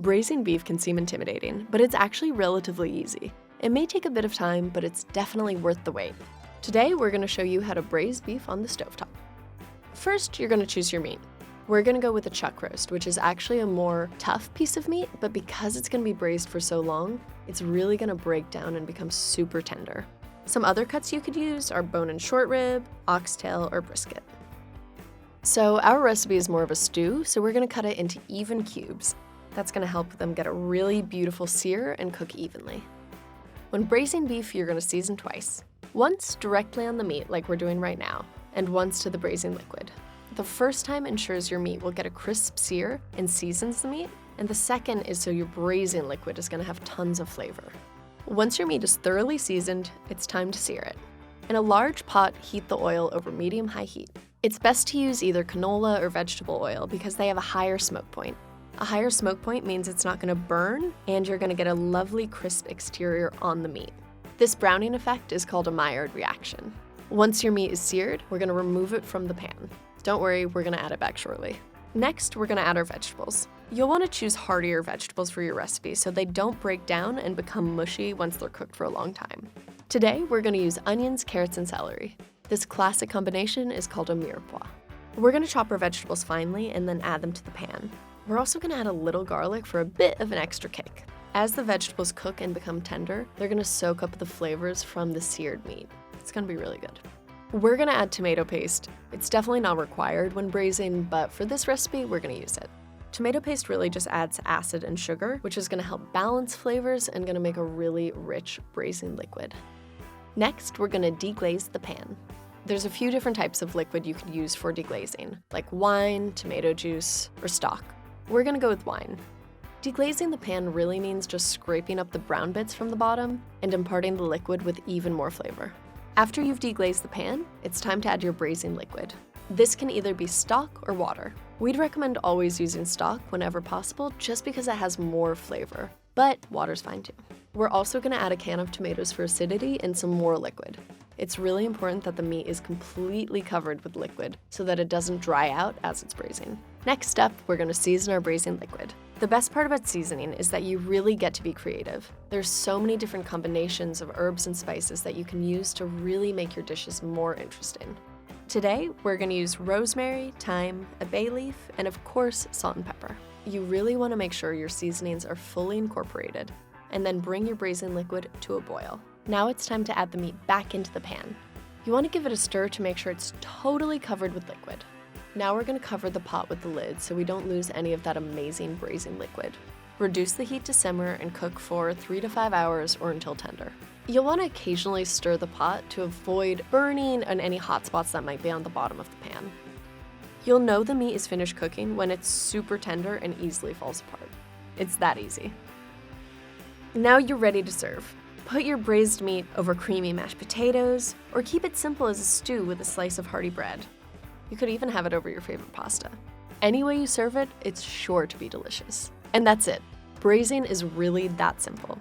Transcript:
Braising beef can seem intimidating, but it's actually relatively easy. It may take a bit of time, but it's definitely worth the wait. Today, we're going to show you how to braise beef on the stovetop. First, you're going to choose your meat. We're going to go with a chuck roast, which is actually a more tough piece of meat, but because it's going to be braised for so long, it's really going to break down and become super tender. Some other cuts you could use are bone and short rib, oxtail, or brisket. So our recipe is more of a stew, so we're going to cut it into even cubes. That's going to help them get a really beautiful sear and cook evenly. When braising beef, you're going to season twice. Once directly on the meat, like we're doing right now, and once to the braising liquid. The first time ensures your meat will get a crisp sear and seasons the meat, and the second is so your braising liquid is going to have tons of flavor. Once your meat is thoroughly seasoned, it's time to sear it. In a large pot, heat the oil over medium-high heat. It's best to use either canola or vegetable oil because they have a higher smoke point. A higher smoke point means it's not going to burn, and you're going to get a lovely crisp exterior on the meat. This browning effect is called a Maillard reaction. Once your meat is seared, we're going to remove it from the pan. Don't worry, we're going to add it back shortly. Next, we're going to add our vegetables. You'll want to choose heartier vegetables for your recipe so they don't break down and become mushy once they're cooked for a long time. Today, we're going to use onions, carrots, and celery. This classic combination is called a mirepoix. We're going to chop our vegetables finely and then add them to the pan. We're also going to add a little garlic for a bit of an extra kick. As the vegetables cook and become tender, they're going to soak up the flavors from the seared meat. It's going to be really good. We're going to add tomato paste. It's definitely not required when braising, but for this recipe, we're going to use it. Tomato paste really just adds acid and sugar, which is going to help balance flavors and going to make a really rich braising liquid. Next, we're going to deglaze the pan. There's a few different types of liquid you could use for deglazing, like wine, tomato juice, or stock. We're going to go with wine. Deglazing the pan really means just scraping up the brown bits from the bottom and imparting the liquid with even more flavor. After you've deglazed the pan, it's time to add your braising liquid. This can either be stock or water. We'd recommend always using stock whenever possible just because it has more flavor, but water's fine too. We're also going to add a can of tomatoes for acidity and some more liquid. It's really important that the meat is completely covered with liquid so that it doesn't dry out as it's braising. Next up, we're going to season our braising liquid. The best part about seasoning is that you really get to be creative. There's so many different combinations of herbs and spices that you can use to really make your dishes more interesting. Today, we're going to use rosemary, thyme, a bay leaf, and of course, salt and pepper. You really want to make sure your seasonings are fully incorporated, and then bring your braising liquid to a boil. Now it's time to add the meat back into the pan. You want to give it a stir to make sure it's totally covered with liquid. Now we're going to cover the pot with the lid so we don't lose any of that amazing braising liquid. Reduce the heat to simmer and cook for 3 to 5 hours or until tender. You'll want to occasionally stir the pot to avoid burning and any hot spots that might be on the bottom of the pan. You'll know the meat is finished cooking when it's super tender and easily falls apart. It's that easy. Now you're ready to serve. Put your braised meat over creamy mashed potatoes, or keep it simple as a stew with a slice of hearty bread. You could even have it over your favorite pasta. Any way you serve it, it's sure to be delicious. And that's it. Braising is really that simple.